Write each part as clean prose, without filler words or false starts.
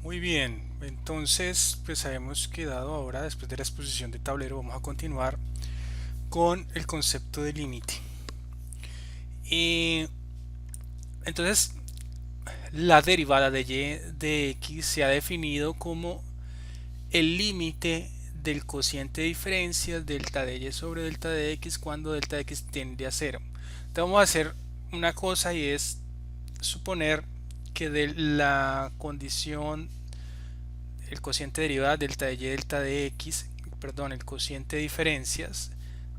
Muy bien, entonces pues habíamos quedado ahora, después de la exposición de tablero, vamos a continuar con el concepto de límite. Y entonces la derivada de y de x se ha definido como el límite del cociente de diferencias delta de y sobre delta de x cuando delta de x tiende a cero. Entonces vamos a hacer una cosa y es suponer que de la condición el cociente de derivada delta de y delta de x, perdón, el cociente de diferencias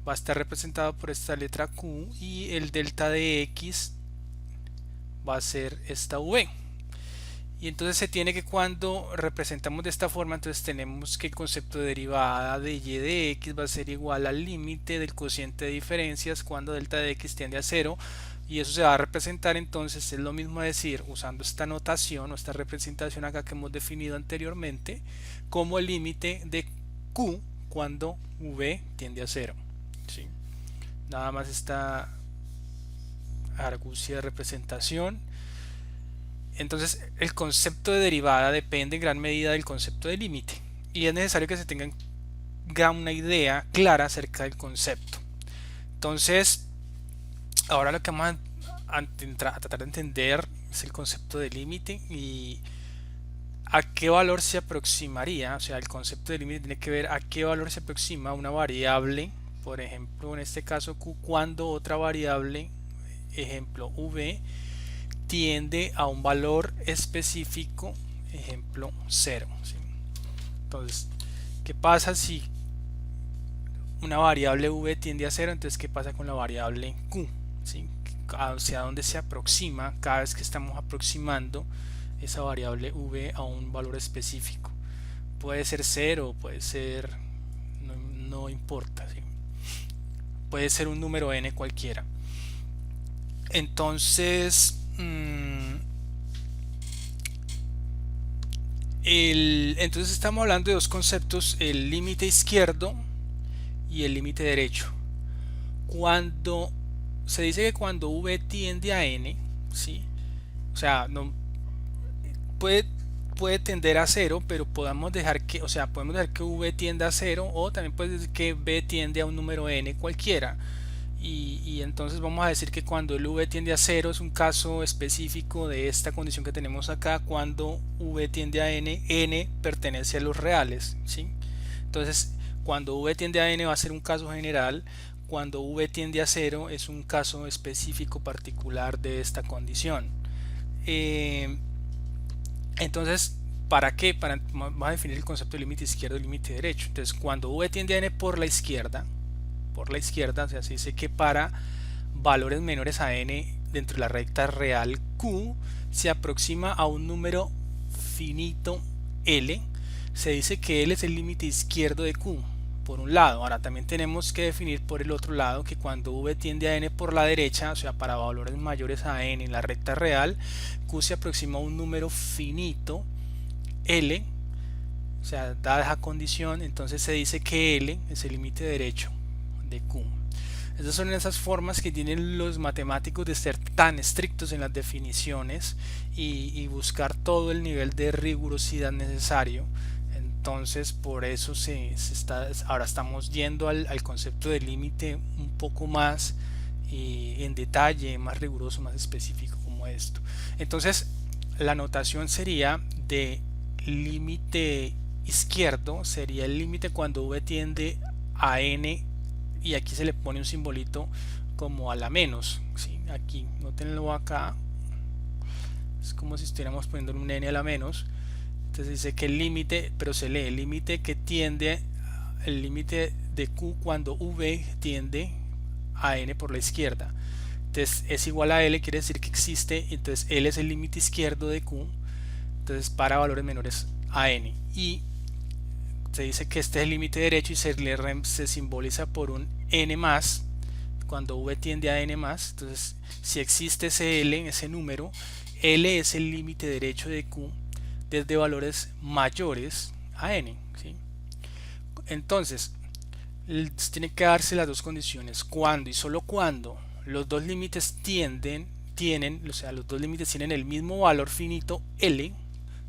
va a estar representado por esta letra q y el delta de x va a ser esta v. Y entonces se tiene que cuando representamos de esta forma, entonces tenemos que el concepto de derivada de y de x va a ser igual al límite del cociente de diferencias cuando delta de x tiende a cero. Y eso se va a representar entonces, es lo mismo decir, usando esta notación o esta representación acá que hemos definido anteriormente, como el límite de q cuando v tiende a cero. ¿Sí? Nada más esta argucia de representación. Entonces, el concepto de derivada depende en gran medida del concepto de límite y es necesario que se tenga una idea clara acerca del concepto. Entonces, ahora lo que vamos a tratar de entender es el concepto de límite y a qué valor se aproximaría. O sea, el concepto de límite tiene que ver a qué valor se aproxima una variable, por ejemplo, en este caso q, cuando otra variable, ejemplo v, tiende a un valor específico, ejemplo cero. ¿Sí? Entonces, ¿qué pasa si una variable v tiende a cero? Entonces, ¿qué pasa con la variable q? ¿Sí? Hacia dónde se aproxima cada vez que estamos aproximando esa variable v a un valor específico. Puede ser cero, puede ser, no importa, ¿sí? Puede ser un número n cualquiera. Entonces, entonces estamos hablando de dos conceptos, el límite izquierdo y el límite derecho. Cuando se dice que cuando v tiende a n, ¿sí? O sea, no puede, puede tender a cero, pero podemos dejar que, o sea, podemos dejar que v tienda a cero o también puede decir que v tiende a un número n cualquiera. Y entonces vamos a decir que cuando el v tiende a cero es un caso específico de esta condición que tenemos acá. Cuando v tiende a n, n pertenece a los reales, ¿sí? Entonces, cuando v tiende a n va a ser un caso general. Cuando v tiende a cero es un caso específico particular de esta condición. Eh, entonces, ¿para qué? Vamos a definir el concepto de límite izquierdo y límite derecho. Entonces, cuando v tiende a n por la izquierda, o sea, se dice que para valores menores a n dentro de la recta real q se aproxima a un número finito L. Se dice que L es el límite izquierdo de q por un lado. Ahora también tenemos que definir por el otro lado que cuando v tiende a n por la derecha, o sea, para valores mayores a n en la recta real, q se aproxima a un número finito L. O sea, dada esa condición, entonces se dice que L es el límite derecho de q. Esas son esas formas que tienen los matemáticos de ser tan estrictos en las definiciones y buscar todo el nivel de rigurosidad necesario. Entonces, por eso ahora estamos yendo al concepto de límite un poco más en detalle, más riguroso, más específico como esto. Entonces, la notación sería de límite izquierdo, sería el límite cuando v tiende a n y aquí se le pone un simbolito como a la menos, ¿sí? Aquí, notenlo acá, es como si estuviéramos poniendo un n a la menos. Entonces dice que el límite, pero se lee el límite que tiende, el límite de q cuando v tiende a n por la izquierda. Entonces es igual a L, quiere decir que existe, entonces L es el límite izquierdo de q, entonces para valores menores a n. Y se dice que este es el límite derecho y se simboliza por un n más cuando v tiende a n más. Entonces, si existe ese L, ese número, L es el límite derecho de q desde valores mayores a n, ¿sí? Entonces, tiene que darse las dos condiciones, cuando y solo cuando los dos límites tienen, o sea, los dos límites tienen el mismo valor finito L,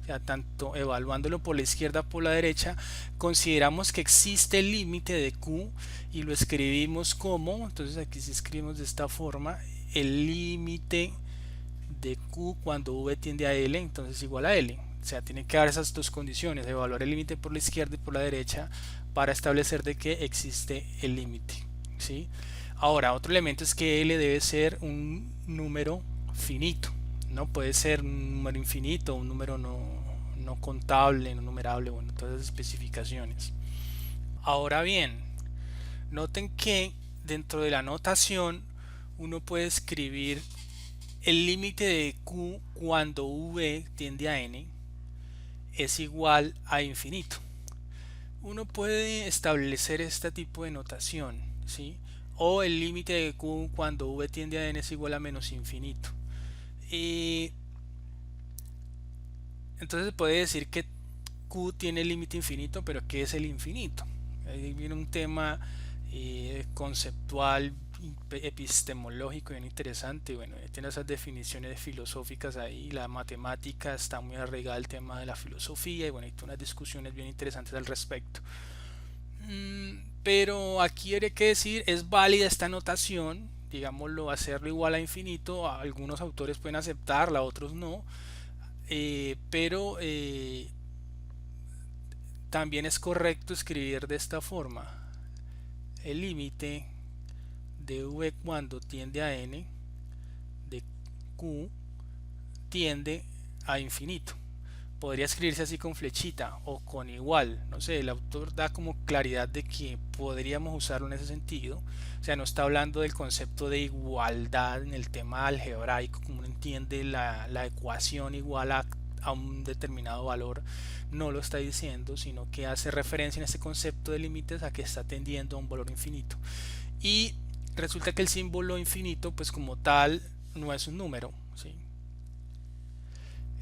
sea, tanto evaluándolo por la izquierda por la derecha, consideramos que existe el límite de Q y lo escribimos como, entonces aquí si escribimos de esta forma, el límite de Q cuando V tiende a L, entonces igual a L. O sea, tienen que dar esas dos condiciones, evaluar el límite por la izquierda y por la derecha para establecer de que existe el límite, ¿sí? Ahora, otro elemento es que L debe ser un número finito, no puede ser un número infinito, un número no contable, no numerable, bueno, todas las especificaciones. Ahora bien, noten que dentro de la notación uno puede escribir el límite de Q cuando V tiende a N es igual a infinito. Uno puede establecer este tipo de notación, ¿sí? O el límite de Q cuando V tiende a N es igual a menos infinito. Y entonces se puede decir que Q tiene límite infinito, pero ¿qué es el infinito? Ahí viene un tema conceptual, epistemológico bien interesante. Bueno, tiene esas definiciones filosóficas ahí. La matemática está muy arraigada al tema de la filosofía y bueno, hay unas discusiones bien interesantes al respecto. Pero aquí hay que decir, es válida esta notación, digámoslo, hacerlo igual a infinito. Algunos autores pueden aceptarla, otros no. Pero también es correcto escribir de esta forma: el límite de V cuando tiende a N de Q tiende a infinito. Podría escribirse así con flechita o con igual, no sé, el autor da como claridad de que podríamos usarlo en ese sentido. O sea, no está hablando del concepto de igualdad en el tema algebraico, como uno entiende la ecuación igual a un determinado valor, no lo está diciendo, sino que hace referencia en este concepto de límites a que está tendiendo a un valor infinito. Y resulta que el símbolo infinito, pues como tal, no es un número, ¿sí?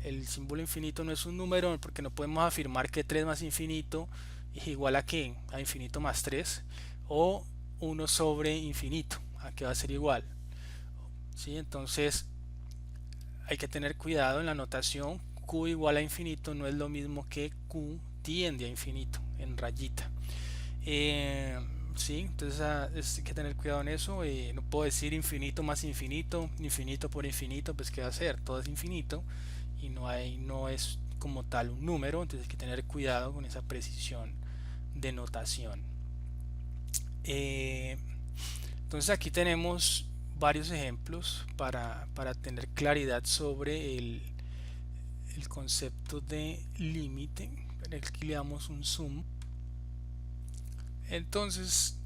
El símbolo infinito no es un número porque no podemos afirmar que 3 más infinito es igual a qué, a infinito más 3, o 1 sobre infinito, a que va a ser igual, ¿sí? Entonces hay que tener cuidado en la notación. Q igual a infinito no es lo mismo que Q tiende a infinito en rayita. Sí, entonces hay que tener cuidado en eso. No puedo decir infinito más infinito, infinito por infinito, pues qué va a ser, todo es infinito y no es como tal un número, entonces hay que tener cuidado con esa precisión de notación. Entonces aquí tenemos varios ejemplos para tener claridad sobre el concepto de límite. Aquí le damos un zoom. Entonces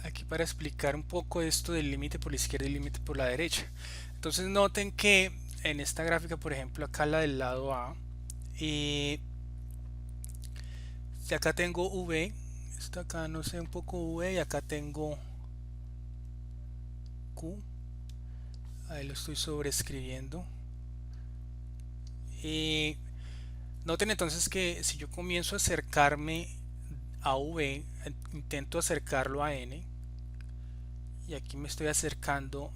aquí para explicar un poco esto del límite por la izquierda y el límite por la derecha. Entonces noten que en esta gráfica, por ejemplo, acá la del lado A, si acá tengo V, esto acá no sé, un poco V, y acá tengo Q, ahí lo estoy sobreescribiendo. Noten entonces que si yo comienzo a acercarme a V, intento acercarlo a N, y aquí me estoy acercando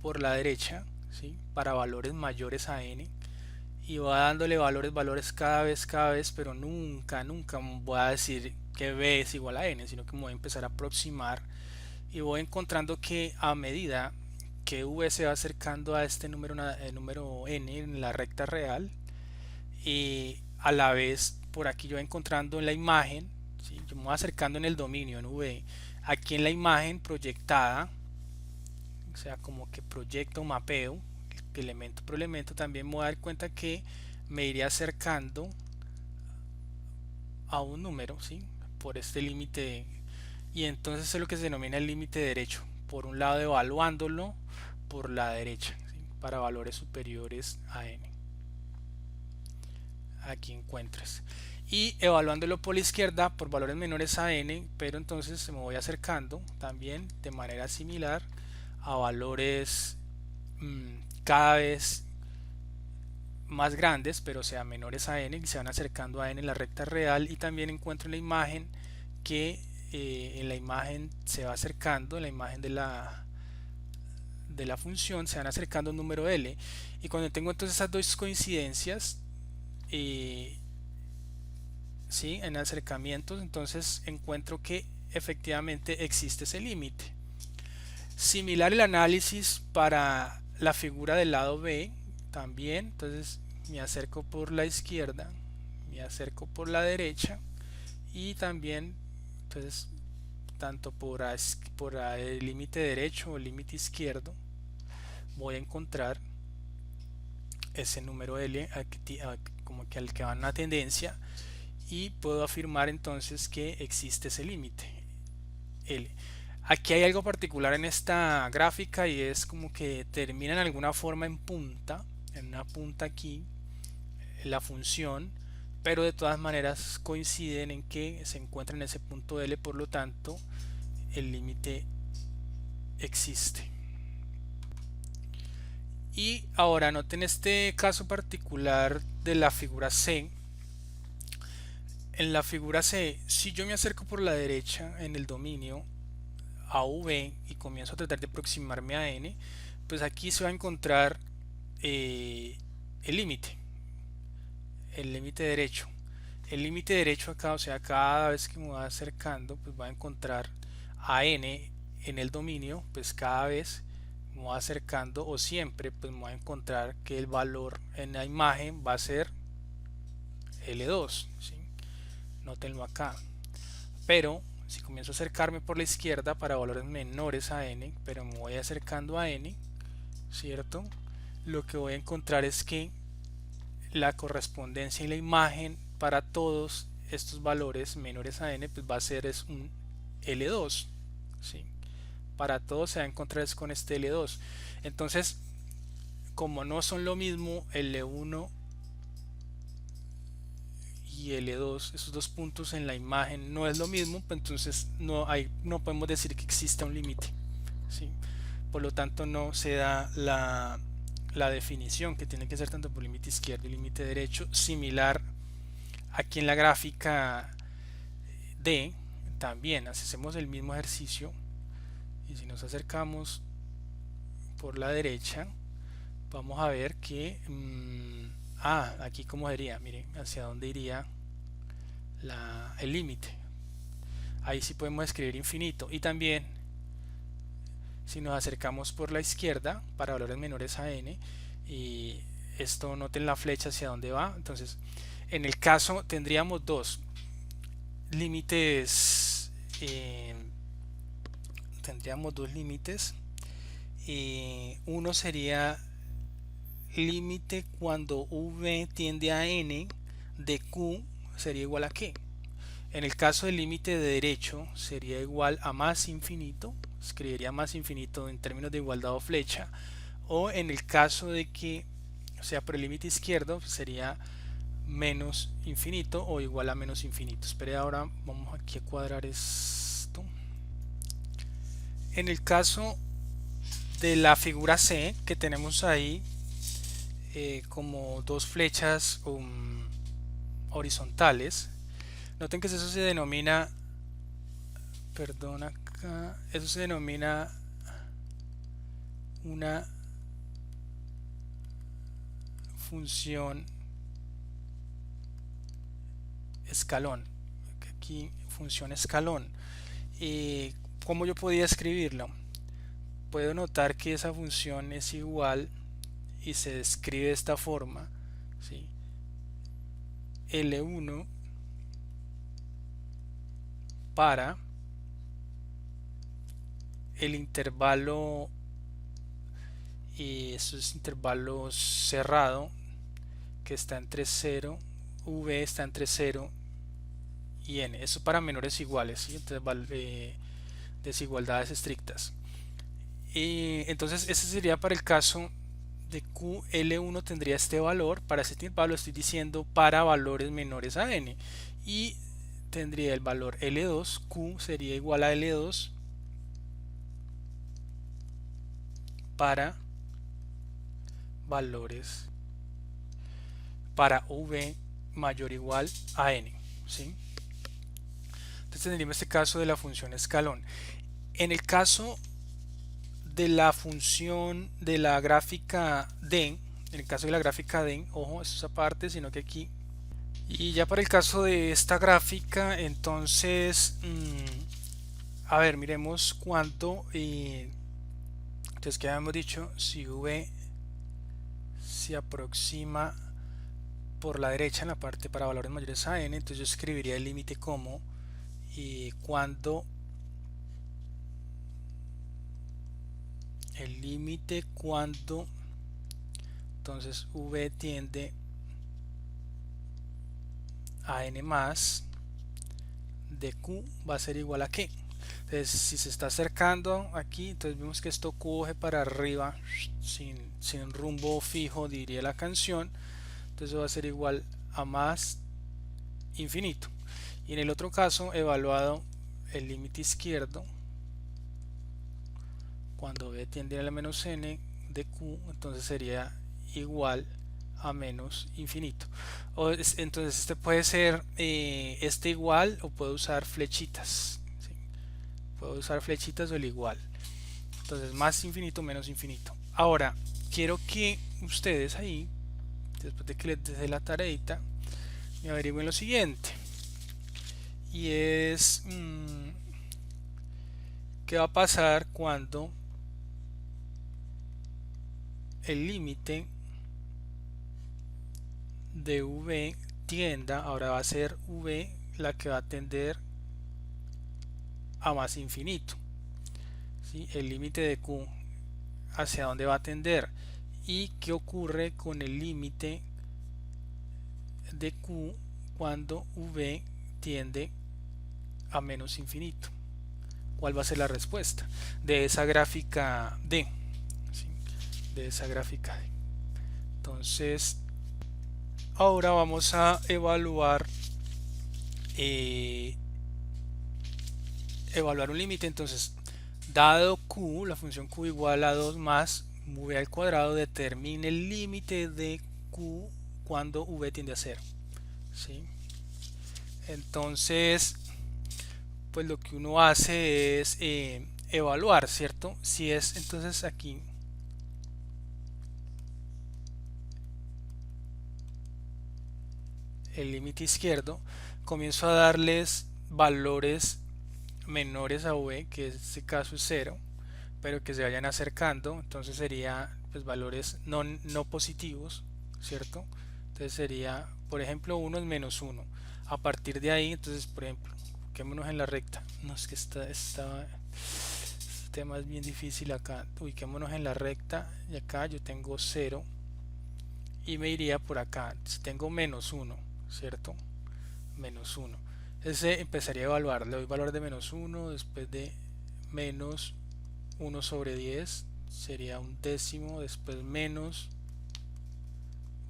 por la derecha, ¿sí? Para valores mayores a N, y va dándole valores cada vez, pero nunca voy a decir que B es igual a N, sino que me voy a empezar a aproximar y voy encontrando que a medida que V se va acercando a este número N en la recta real, y a la vez por aquí yo voy encontrando en la imagen, ¿sí? Yo me voy acercando en el dominio en V, aquí en la imagen proyectada, o sea, como que proyecto, mapeo elemento por elemento, también me voy a dar cuenta que me iré acercando a un número, ¿sí? Por este límite, y entonces es lo que se denomina el límite derecho, por un lado evaluándolo por la derecha, ¿sí? Para valores superiores a n, aquí encuentras, y evaluándolo por la izquierda por valores menores a n, pero entonces me voy acercando también de manera similar a valores cada vez más grandes, pero sea menores a n, y se van acercando a n en la recta real. Y también encuentro en la imagen que en la imagen se va acercando, en la imagen de la función se van acercando un número L, y cuando tengo entonces esas dos coincidencias ¿sí? En acercamientos, entonces encuentro que efectivamente existe ese límite. Similar el análisis para la figura del lado B también, entonces me acerco por la izquierda, me acerco por la derecha y también entonces tanto por el límite derecho o el límite izquierdo voy a encontrar ese número L como que al que va en una tendencia y puedo afirmar entonces que existe ese límite L. Aquí hay algo particular en esta gráfica y es como que termina en alguna forma en punta, en una punta aquí, la función, pero de todas maneras coinciden en que se encuentra en ese punto L, por lo tanto el límite existe. Y ahora noten este caso particular de la figura C. En la figura C, si yo me acerco por la derecha en el dominio a V y comienzo a tratar de aproximarme a N, pues aquí se va a encontrar el límite derecho. El límite derecho acá, o sea, cada vez que me va acercando, pues va a encontrar a N en el dominio, pues cada vez me va acercando o siempre, pues me va a encontrar que el valor en la imagen va a ser L2, ¿sí? Nótenlo acá. Pero si comienzo a acercarme por la izquierda para valores menores a N, pero me voy acercando a N, ¿cierto? Lo que voy a encontrar es que la correspondencia y la imagen para todos estos valores menores a N pues va a ser es un L2, ¿sí? Para todos se va a encontrar es con este L2. Entonces, como no son lo mismo L1 y L2, esos dos puntos en la imagen no es lo mismo, pues entonces no podemos decir que exista un límite, ¿sí? Por lo tanto no se da la definición que tiene que ser tanto por límite izquierdo y límite derecho, similar aquí en la gráfica D. También hacemos el mismo ejercicio y si nos acercamos por la derecha vamos a ver que aquí como sería, miren hacia dónde iría el límite. Ahí sí podemos escribir infinito. Y también si nos acercamos por la izquierda para valores menores a n, y esto noten la flecha hacia dónde va. Entonces en el caso tendríamos dos límites, uno sería límite cuando v tiende a n de q sería igual a qué. En el caso del límite de derecho sería igual a más infinito, escribiría más infinito en términos de igualdad o flecha, o en el caso de que sea por el límite izquierdo sería menos infinito o igual a menos infinito. Espere, ahora vamos aquí a cuadrar esto. En el caso de la figura C que tenemos ahí como dos flechas horizontales, noten que eso se denomina, perdón acá, eso se denomina una función escalón. Aquí función escalón. ¿Cómo yo podía escribirlo? Puedo notar que esa función es igual y se describe de esta forma, ¿sí? L1 para el intervalo, y eso es intervalo cerrado que está entre 0, v está entre 0 y n, eso para menores iguales, ¿sí? Entonces, desigualdades estrictas. Entonces ese sería para el caso de q. L1 tendría este valor, para este intervalo estoy diciendo para valores menores a n, y tendría el valor L2, q sería igual a L2 para valores para v mayor o igual a n, ¿sí? Entonces tendríamos este caso de la función escalón. En el caso de la función de la gráfica D, En el caso de la gráfica de, ojo, esto es aparte, sino que aquí. Y ya para el caso de esta gráfica, entonces, a ver, miremos cuánto. Entonces, que habíamos dicho, si V se aproxima por la derecha en la parte para valores mayores a n, entonces yo escribiría el límite como cuando el límite cuando entonces V tiende a n más de q va a ser igual a qué. Entonces si se está acercando aquí, entonces vemos que esto coge para arriba sin rumbo fijo, diría la canción. Entonces va a ser igual a más infinito. Y en el otro caso, evaluado el límite izquierdo cuando v tiende a la menos n de q, entonces sería igual a menos infinito. Entonces este puede ser este igual, o puedo usar flechitas, ¿sí? Puedo usar flechitas o el igual. Entonces más infinito, menos infinito. Ahora quiero que ustedes ahí, después de que les dé la tareita, me averigüen lo siguiente, y es qué va a pasar cuando el límite de v tienda, ahora va a ser v la que va a tender a más infinito, ¿sí? El límite de q hacia dónde va a tender, y qué ocurre con el límite de q cuando v tiende a menos infinito. ¿Cuál va a ser la respuesta de esa gráfica D? ¿Sí? De esa gráfica D. Entonces ahora vamos a evaluar un límite. Entonces, dado q, la función q igual a 2 más v al cuadrado, determine el límite de q cuando v tiende a 0, ¿sí? Entonces, pues lo que uno hace es evaluar, ¿cierto? Si es entonces aquí el límite izquierdo, comienzo a darles valores menores a v, que en este caso es 0, pero que se vayan acercando, entonces sería pues valores no positivos, ¿cierto? Entonces sería, por ejemplo, 1 es menos 1. A partir de ahí, entonces, por ejemplo, ubiquémonos en la recta. No, es que este tema es bien difícil acá. Ubiquémonos en la recta y acá yo tengo 0 y me iría por acá. Si tengo menos 1, ¿cierto? Menos 1. Ese empezaría a evaluar. Le doy valor de menos 1, después de menos 1 sobre 10 sería un décimo, después menos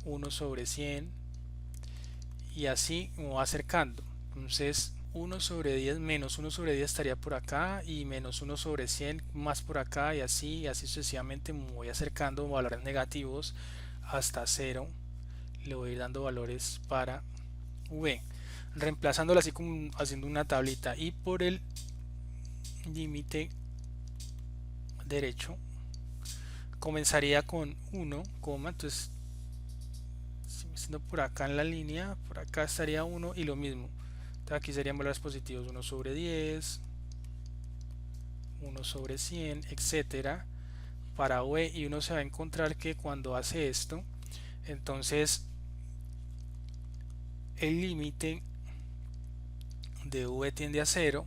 1 sobre 100 y así me va acercando. Entonces 1 sobre 10 menos 1 sobre 10 estaría por acá, y menos 1 sobre 100 más por acá, y así sucesivamente me voy acercando valores negativos hasta 0. Le voy a ir dando valores para v, reemplazándola así como haciendo una tablita. Y por el límite derecho comenzaría con 1, entonces siendo por acá en la línea, por acá estaría 1 y lo mismo. Entonces aquí serían valores positivos, 1 sobre 10, 1 sobre 100, etcétera, para v, y uno se va a encontrar que cuando hace esto, entonces el límite de v tiende a 0,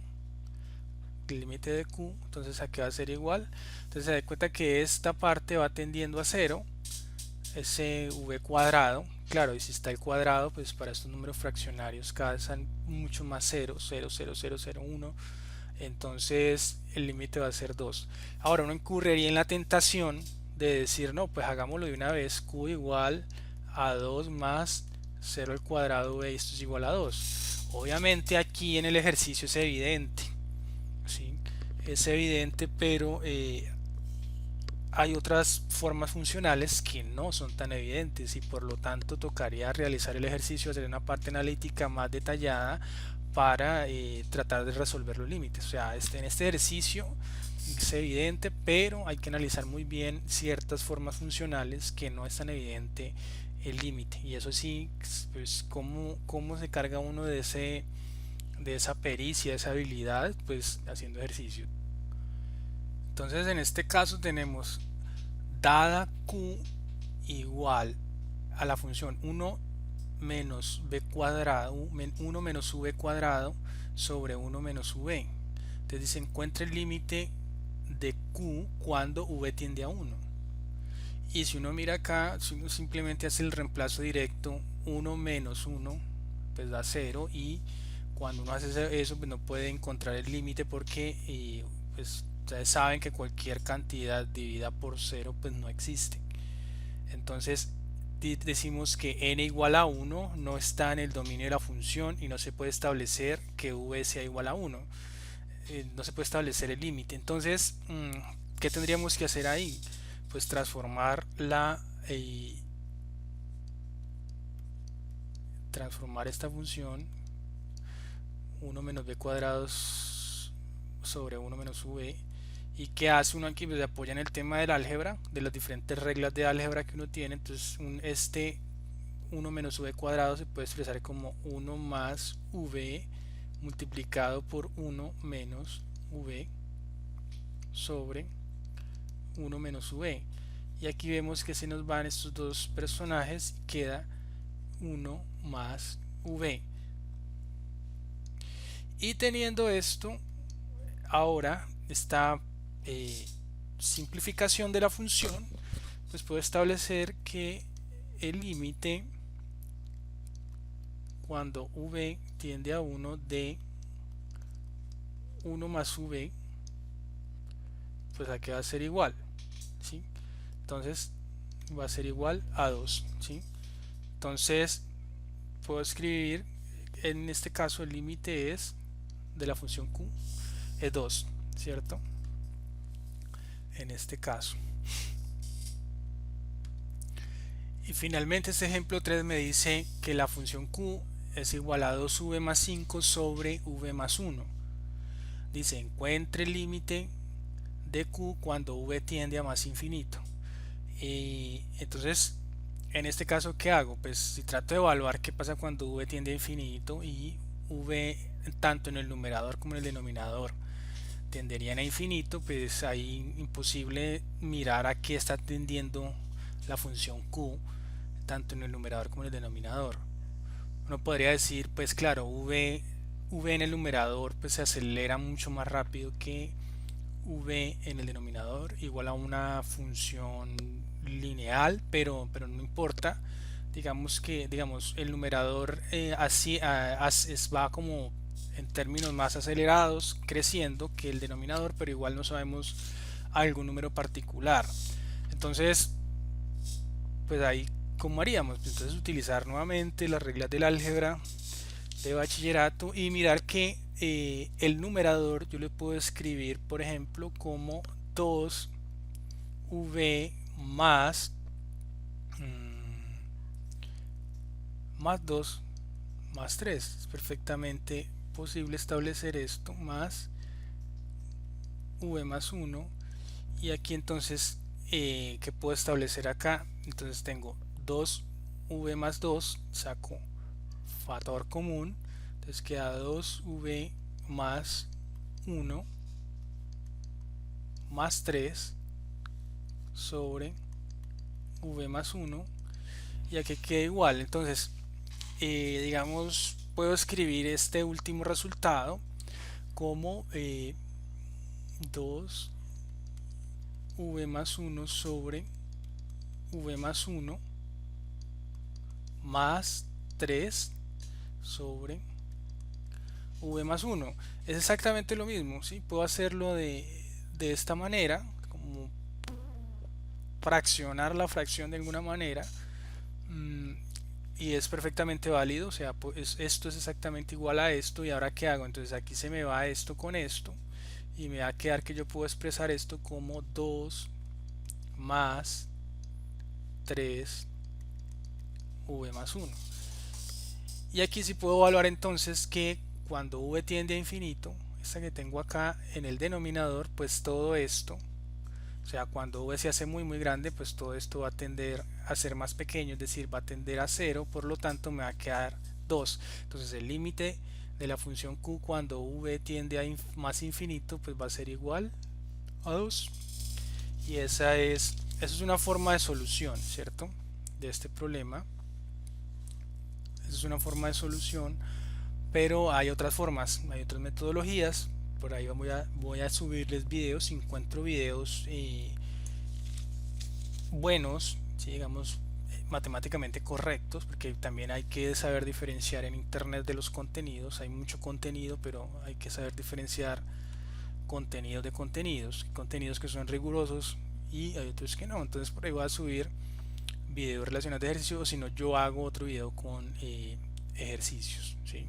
el límite de q, entonces aquí va a ser igual. Entonces se da cuenta que esta parte va tendiendo a 0, ese v cuadrado. Claro, y si está el cuadrado, pues para estos números fraccionarios cada vez son mucho más 0, 0, 0, 0, 0, 1. Entonces el límite va a ser 2. Ahora uno incurriría en la tentación de decir, no, pues hagámoslo de una vez, q igual a 2 más 0 al cuadrado v, esto es igual a 2. Obviamente aquí en el ejercicio es evidente, ¿sí? Es evidente, pero hay otras formas funcionales que no son tan evidentes, y por lo tanto tocaría realizar el ejercicio, hacer una parte analítica más detallada para tratar de resolver los límites. O sea, en este ejercicio es evidente, pero hay que analizar muy bien ciertas formas funcionales que no es tan evidente el límite. Y eso sí, pues cómo se carga uno de esa pericia, de esa habilidad, pues haciendo ejercicio. Entonces en este caso tenemos dada q igual a la función 1 menos b cuadrado, 1 menos v cuadrado sobre 1 menos v. Entonces dice encuentra el límite de q cuando v tiende a 1. Y si uno mira acá, si uno simplemente hace el reemplazo directo, 1 menos 1 pues da 0, y cuando uno hace eso pues no puede encontrar el límite porque pues ustedes saben que cualquier cantidad dividida por 0 pues no existe. Entonces decimos que n igual a 1 no está en el dominio de la función y no se puede establecer que v sea igual a 1. No se puede establecer el límite. Entonces, ¿qué tendríamos que hacer ahí? Pues transformar transformar esta función 1 menos b cuadrados sobre 1 menos v. ¿Y qué hace uno aquí? Pues se apoya en el tema del álgebra, de las diferentes reglas de álgebra que uno tiene. Entonces este 1 menos v cuadrado se puede expresar como 1 más v multiplicado por 1 menos v sobre 1 menos v. Y aquí vemos que se nos van estos dos personajes y queda 1 más v. Y teniendo esto, ahora esta simplificación de la función, pues puedo establecer que el límite cuando v tiende a 1 de 1 más v, pues aquí va a ser igual, ¿sí? Entonces va a ser igual a 2, ¿sí? Entonces puedo escribir, en este caso el límite es de la función q es 2, ¿cierto? En este caso. Y finalmente este ejemplo 3 me dice que la función q es igual a 2v más 5 sobre v más 1. Dice encuentre el límite de q cuando v tiende a más infinito. Y entonces en este caso, ¿qué hago? Pues si trato de evaluar qué pasa cuando v tiende a infinito y v tanto en el numerador como en el denominador tenderían a infinito, pues ahí imposible mirar a qué está tendiendo la función q tanto en el numerador como en el denominador. Uno podría decir, pues claro, v en el numerador pues se acelera mucho más rápido que v en el denominador, igual a una función lineal, pero no importa. Digamos que el numerador va como en términos más acelerados creciendo que el denominador, pero igual no sabemos algún número particular. Entonces pues ahí cómo haríamos, pues entonces utilizar nuevamente las reglas del álgebra de bachillerato y mirar que el numerador yo le puedo escribir por ejemplo como 2v más 2 más 3. Es perfectamente posible establecer esto, más v más 1. Y aquí entonces ¿qué puedo establecer acá? Entonces tengo 2v más 2, saco factor común, entonces queda 2v más 1 más 3 sobre v más 1, y aquí queda igual. Entonces digamos puedo escribir este último resultado como 2v más 1 sobre v más 1 más 3 sobre v más 1. Es exactamente lo mismo, ¿sí? Puedo hacerlo de esta manera, como fraccionar la fracción de alguna manera, y es perfectamente válido. O sea, pues esto es exactamente igual a esto, y ahora ¿qué hago? Entonces aquí se me va esto con esto y me va a quedar que yo puedo expresar esto como 2 más 3 v más 1. Y aquí sí puedo evaluar entonces que cuando v tiende a infinito, esta que tengo acá en el denominador, pues todo esto, o sea, cuando v se hace muy grande, pues todo esto va a tender a ser más pequeño, es decir, va a tender a cero, por lo tanto me va a quedar 2. Entonces el límite de la función q cuando v tiende a más infinito, pues va a ser igual a 2. Y esa es una forma de solución, ¿cierto? De este problema. Esa es una forma de solución, pero hay otras formas, hay otras metodologías. Por ahí voy a subirles videos si encuentro videos buenos, ¿sí? Digamos, matemáticamente correctos, porque también hay que saber diferenciar en internet de los contenidos. Hay mucho contenido, pero hay que saber diferenciar contenidos de contenidos que son rigurosos y hay otros que no. Entonces por ahí voy a subir videos relacionados de ejercicio, o si no yo hago otro video con ejercicios, ¿sí?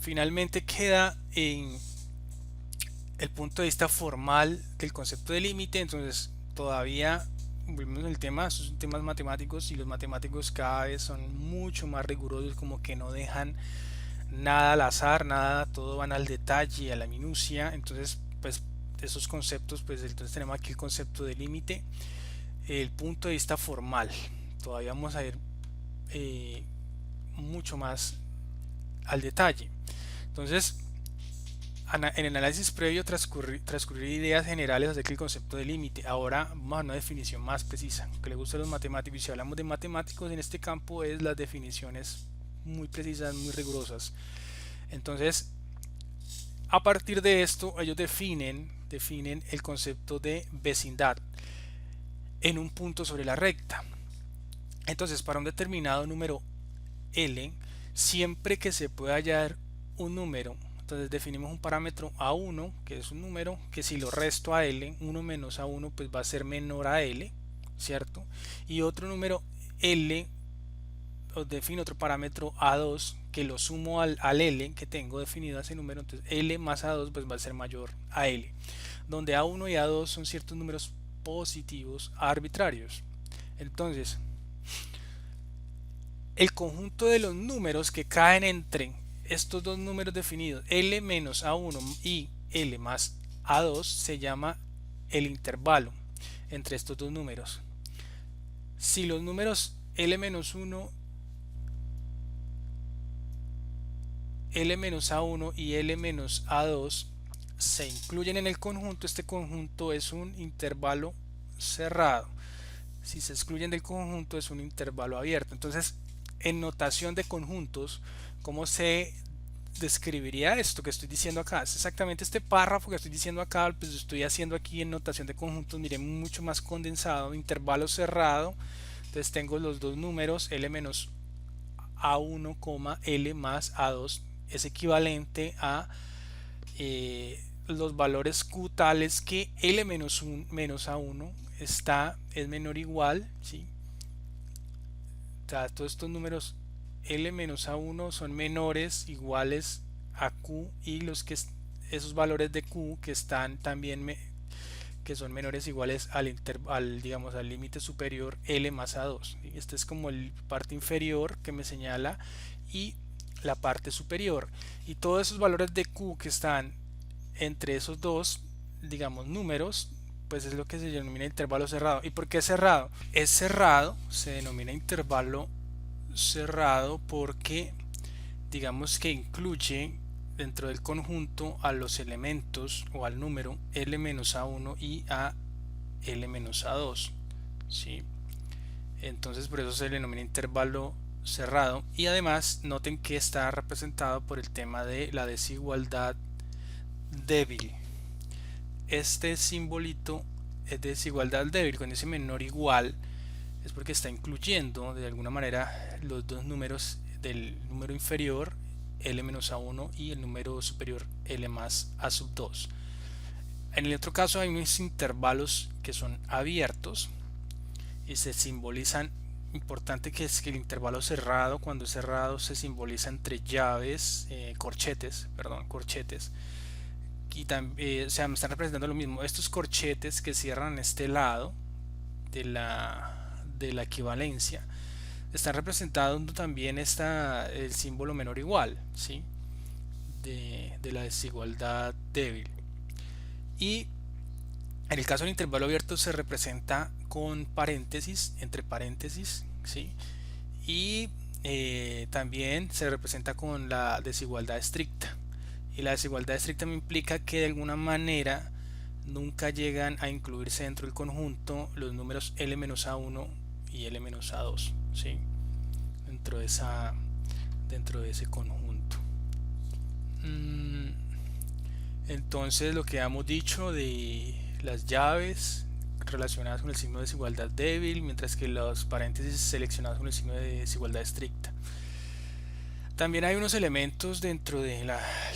Finalmente queda en el punto de vista formal del concepto de límite. Entonces todavía volvemos al tema, estos son temas matemáticos y los matemáticos cada vez son mucho más rigurosos, como que no dejan nada al azar, nada, todo van al detalle, a la minucia. Entonces pues esos conceptos, pues entonces tenemos aquí el concepto de límite, el punto de vista formal. Todavía vamos a ir mucho más al detalle. Entonces en el análisis previo transcurrir ideas generales acerca del concepto de límite. Ahora vamos a una definición más precisa que le gusta a los matemáticos, y si hablamos de matemáticos en este campo es las definiciones muy precisas, muy rigurosas. Entonces a partir de esto ellos definen el concepto de vecindad en un punto sobre la recta. Entonces para un determinado número L, siempre que se pueda hallar un número, entonces definimos un parámetro A1, que es un número que si lo resto a L, 1 menos A1 pues va a ser menor a L, ¿cierto? Y otro número L, os defino otro parámetro A2, que lo sumo al L que tengo definido a ese número, entonces L más A2 pues va a ser mayor a L, donde A1 y A2 son ciertos números positivos arbitrarios. Entonces el conjunto de los números que caen entre estos dos números definidos, L menos A1 y L más A2, se llama el intervalo entre estos dos números. Si los números L menos 1, L menos A1 y L menos A2 se incluyen en el conjunto, este conjunto es un intervalo cerrado. Si se excluyen del conjunto es un intervalo abierto. Entonces en notación de conjuntos, ¿cómo se describiría esto que estoy diciendo acá? Es exactamente este párrafo que estoy diciendo acá, pues lo estoy haciendo aquí en notación de conjuntos, mire, mucho más condensado, intervalo cerrado. Entonces tengo los dos números L menos A1, L más A2 es equivalente a los valores Q tales que L menos A1 es menor o igual, ¿sí? O sea, todos estos números L menos A1 son menores, iguales a Q, y esos valores de Q que están también que son menores, iguales digamos al límite superior L más A2. Este es como la parte inferior que me señala y la parte superior, y todos esos valores de Q que están entre esos dos, digamos, números, pues es lo que se denomina intervalo cerrado. ¿Y por qué cerrado? Es cerrado, se denomina intervalo cerrado porque digamos que incluye dentro del conjunto a los elementos o al número L menos A1 y a L menos A2, ¿sí? Entonces por eso se le denomina intervalo cerrado, y además noten que está representado por el tema de la desigualdad débil. Este simbolito es desigualdad débil, cuando dice menor o igual es porque está incluyendo de alguna manera los dos números del número inferior L menos A1 y el número superior L más A sub 2. En el otro caso hay unos intervalos que son abiertos y se simbolizan, importante que es que el intervalo cerrado, cuando es cerrado, se simboliza entre llaves, corchetes, y también, o sea, me están representando lo mismo, estos corchetes que cierran este lado de la equivalencia están representando también el símbolo menor o igual, ¿sí? de la desigualdad débil. Y en el caso del intervalo abierto se representa con paréntesis, entre paréntesis, ¿sí? Y también se representa con la desigualdad estricta. Y la desigualdad estricta me implica que de alguna manera nunca llegan a incluirse dentro del conjunto los números L-A1 y L-A2, ¿sí? Dentro de ese conjunto. Entonces lo que hemos dicho de las llaves relacionadas con el signo de desigualdad débil, mientras que los paréntesis seleccionados con el signo de desigualdad estricta. También hay unos elementos dentro de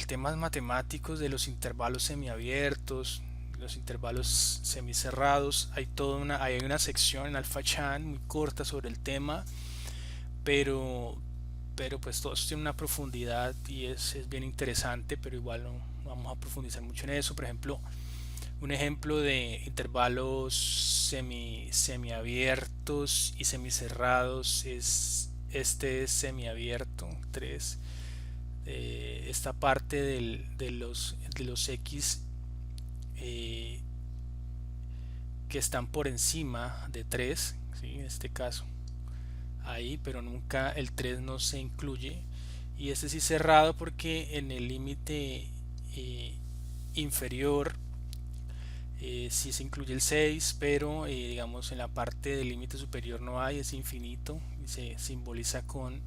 temas matemáticos de los intervalos semiabiertos, los intervalos semicerrados. Hay una sección en AlphaChan muy corta sobre el tema, pero pues todo esto tiene una profundidad y es bien interesante, pero igual no vamos a profundizar mucho en eso. Por ejemplo, un ejemplo de intervalos semiabiertos y semicerrados es este semiabierto 3. Esta parte de los X que están por encima de 3, ¿sí? En este caso ahí, pero nunca el 3 no se incluye, y este sí cerrado porque en el límite inferior sí se incluye el 6, pero digamos en la parte del límite superior no hay, es infinito y se simboliza con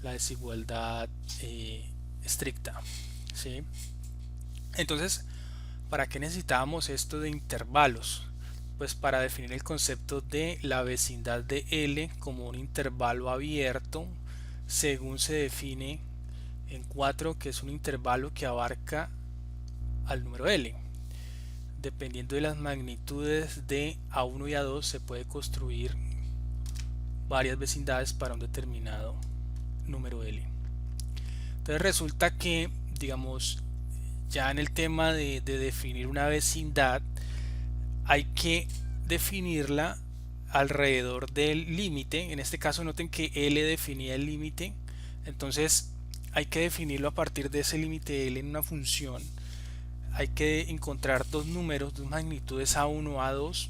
la desigualdad estricta, ¿sí? Entonces, ¿para qué necesitábamos esto de intervalos? Pues para definir el concepto de la vecindad de L como un intervalo abierto, según se define en 4, que es un intervalo que abarca al número L. Dependiendo de las magnitudes de A1 y A2 se puede construir varias vecindades para un determinado número L. Entonces resulta que, digamos, ya en el tema de definir una vecindad hay que definirla alrededor del límite. En este caso noten que L definía el límite, entonces hay que definirlo a partir de ese límite L en una función. Hay que encontrar dos números, dos magnitudes A1, A2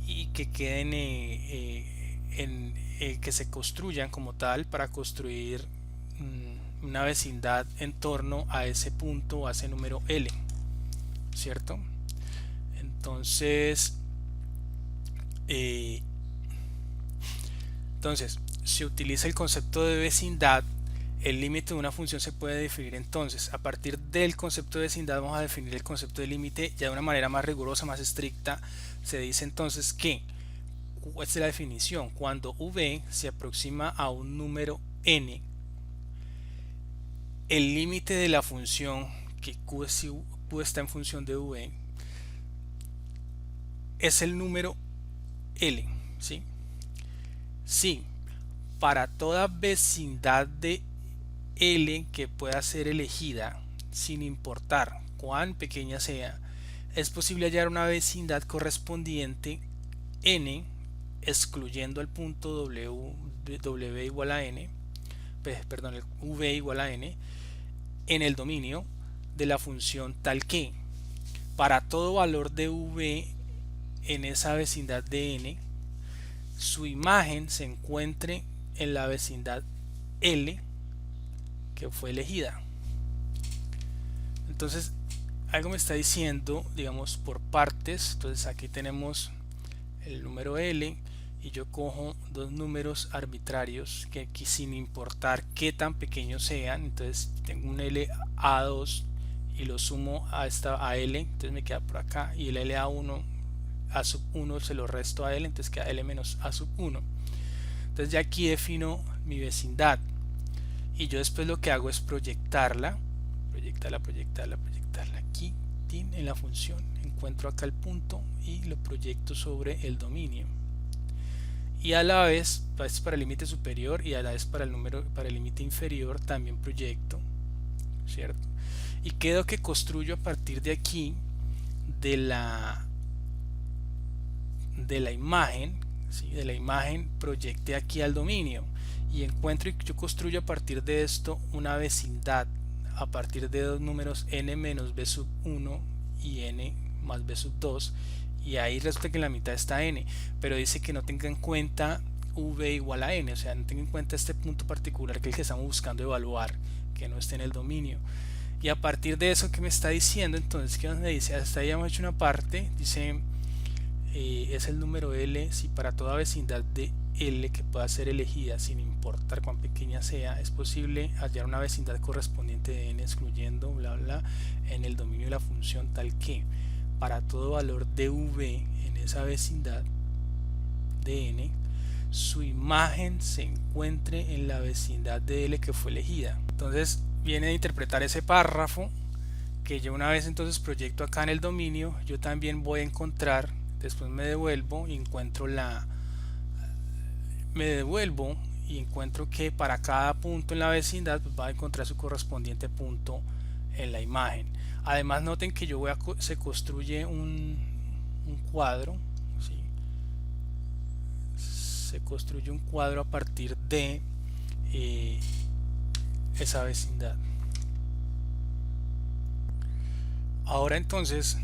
y que queden que se construyan como tal para construir una vecindad en torno a ese punto, a ese número L, ¿cierto? Entonces se utiliza el concepto de vecindad. El límite de una función se puede definir entonces a partir del concepto de vecindad. Vamos a definir el concepto de límite ya de una manera más rigurosa, más estricta. Se dice entonces que esta es la definición: cuando v se aproxima a un número n, el límite de la función, que q está en función de v, es el número L, ¿sí? Sí, para toda vecindad de L que pueda ser elegida, sin importar cuán pequeña sea, es posible hallar una vecindad correspondiente n, excluyendo el punto w igual a n, perdón, el v igual a n, en el dominio de la función, tal que para todo valor de v en esa vecindad de n, su imagen se encuentre en la vecindad L que fue elegida. Entonces algo me está diciendo, digamos, por partes. Entonces aquí tenemos el número L y yo cojo dos números arbitrarios que aquí, sin importar qué tan pequeños sean, entonces tengo un L A2 y lo sumo a L, entonces me queda por acá, y el L A1 A sub 1 se lo resto a L, entonces queda L menos A sub 1. Entonces ya aquí defino mi vecindad y yo después lo que hago es proyectarla aquí en la función. Encuentro acá el punto y lo proyecto sobre el dominio, y a la vez para el límite superior y a la vez para el límite inferior también proyecto, ¿cierto? Y quedo que construyo a partir de aquí de la imagen, ¿sí? De la imagen proyecté aquí al dominio y encuentro, y yo construyo a partir de esto una vecindad a partir de dos números n menos b sub 1 y n más b sub 2, y ahí resulta que en la mitad está n, pero dice que no tenga en cuenta v igual a n, o sea, no tenga en cuenta este punto particular que es el que estamos buscando evaluar, que no esté en el dominio. Y a partir de eso que me está diciendo, entonces, ¿qué me dice? Hasta ahí hemos hecho una parte, dice es el número L si para toda vecindad de L que pueda ser elegida sin importar cuán pequeña sea es posible hallar una vecindad correspondiente de n excluyendo bla bla en el dominio de la función tal que para todo valor de v en esa vecindad de n su imagen se encuentre en la vecindad de L que fue elegida. Entonces viene a interpretar ese párrafo que yo una vez entonces proyecto acá en el dominio, yo también voy a encontrar, después me devuelvo y encuentro que para cada punto en la vecindad pues va a encontrar su correspondiente punto en la imagen. Además noten que se construye un cuadro, ¿sí? Se construye un cuadro a partir de esa vecindad. Ahora entonces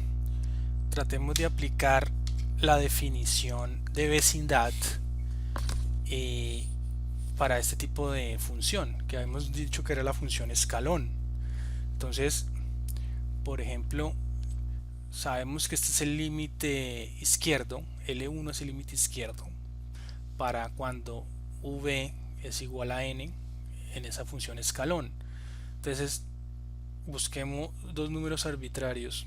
tratemos de aplicar la definición de vecindad para este tipo de función que habíamos dicho que era la función escalón. Entonces, por ejemplo, sabemos que este es el límite izquierdo, L1 es el límite izquierdo para cuando v es igual a n en esa función escalón. Entonces busquemos dos números arbitrarios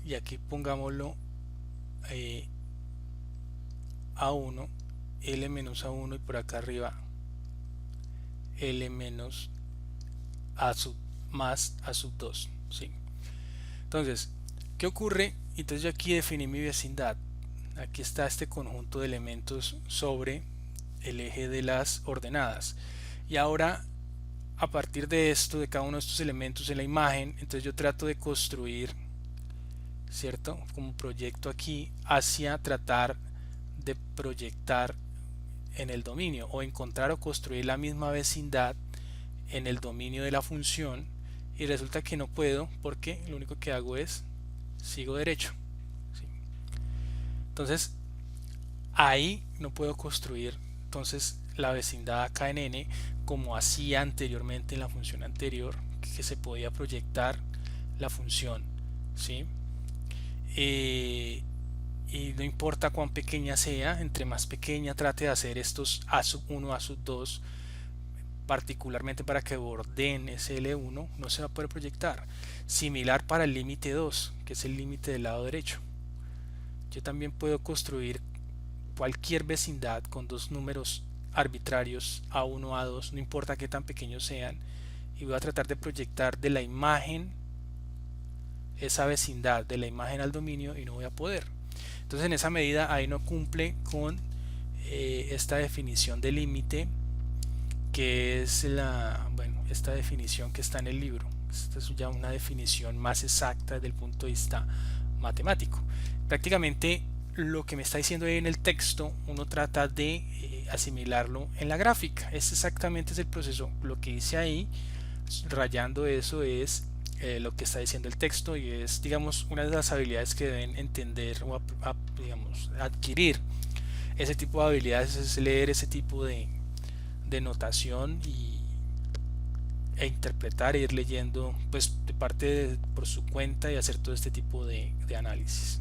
y aquí pongámoslo a1, L menos a1 y por acá arriba L menos a sub más a sub 2, ¿sí? Entonces, ¿qué ocurre? Entonces yo aquí definí mi vecindad. Aquí está este conjunto de elementos sobre el eje de las ordenadas. Y ahora, a partir de esto, de cada uno de estos elementos en la imagen, entonces yo trato de construir, ¿cierto? Como proyecto aquí hacia tratar de proyectar en el dominio o encontrar o construir la misma vecindad en el dominio de la función, y resulta que no puedo porque lo único que hago es sigo derecho, ¿sí? Entonces ahí no puedo construir entonces la vecindad acá en n como hacía anteriormente en la función anterior, que se podía proyectar la función, ¿sí? Y no importa cuán pequeña sea, entre más pequeña trate de hacer estos a sub 1, a sub 2, particularmente para que bordeen ese L1, no se va a poder proyectar. Similar para el límite 2, que es el límite del lado derecho. Yo también puedo construir cualquier vecindad con dos números arbitrarios, A1, A2, no importa qué tan pequeños sean, y voy a tratar de proyectar de la imagen esa vecindad de la imagen al dominio y no voy a poder. Entonces en esa medida ahí no cumple con esta definición de límite, que es esta definición que está en el libro. Esta es ya una definición más exacta desde el punto de vista matemático. Prácticamente lo que me está diciendo ahí en el texto uno trata de asimilarlo en la gráfica. Exactamente es el proceso. Lo que hice ahí rayando eso es lo que está diciendo el texto, y es, digamos, una de las habilidades que deben entender o digamos, adquirir. Ese tipo de habilidades es leer ese tipo de notación e interpretar e ir leyendo pues de parte por su cuenta y hacer todo este tipo de análisis.